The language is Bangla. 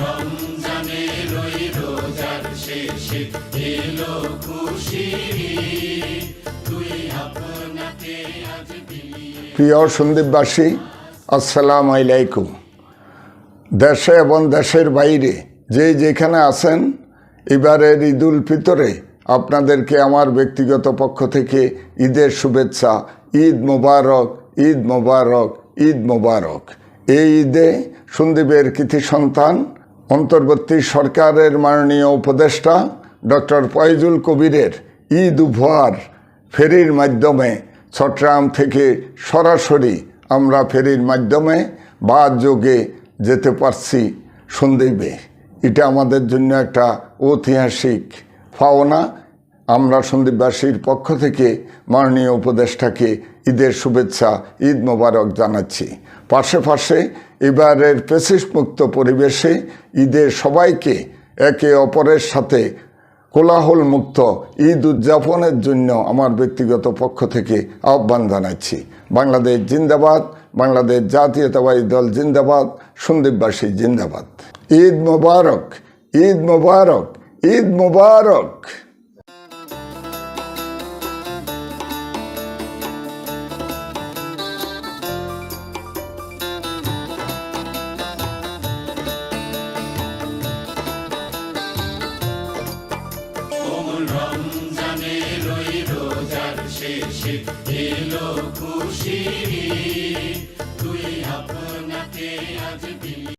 রমজানের ওই রোজার শেষে এলো খুশির ঈদ, তুই আপনাকে আজ বিলিয়ে। প্রিয় সন্দীপবাসী, আসসালামু আলাইকুম। দেশে এবং দেশের বাইরে যে যেখানে আছেন, এবারের ঈদ উল ফিতরে আপনাদেরকে আমার ব্যক্তিগত পক্ষ থেকে ঈদের শুভেচ্ছা। ঈদ মোবারক, ঈদ মোবারক, ঈদ মোবারক। এই ঈদে সন্দীপের কৃতি সন্তান অন্তর্বর্তী সরকারের মাননীয় উপদেষ্টা ডক্টর ফয়জুল কবিরের ঈদ উপহার ফেরির মাধ্যমে চট্টগ্রাম থেকে সরাসরি আমরা ফেরির মাধ্যমে বা যোগে যেতে পারছি সন্দীপে। এটা আমাদের জন্য একটা ঐতিহাসিক পাওনা। আমরা সন্দীপবাসীর পক্ষ থেকে মাননীয় উপদেষ্টাকে ঈদের শুভেচ্ছা, ঈদ মোবারক জানাচ্ছি। পাশে এবারের পেশিসমুক্ত পরিবেশে ঈদের সবাইকে একে অপরের সাথে কোলাহল মুক্ত ঈদ উদযাপনের জন্য আমার ব্যক্তিগত পক্ষ থেকে আহ্বান জানাচ্ছি। বাংলাদেশ জিন্দাবাদ, বাংলাদেশ জাতীয়তাবাদী দল জিন্দাবাদ, সন্দীপবাসী জিন্দাবাদ। ঈদ মোবারক, ঈদ মোবারক, ঈদ মোবারক। রমজানের ওই রোজার শেষে এলো খুশির ঈদ, তুই আপনাকে আজ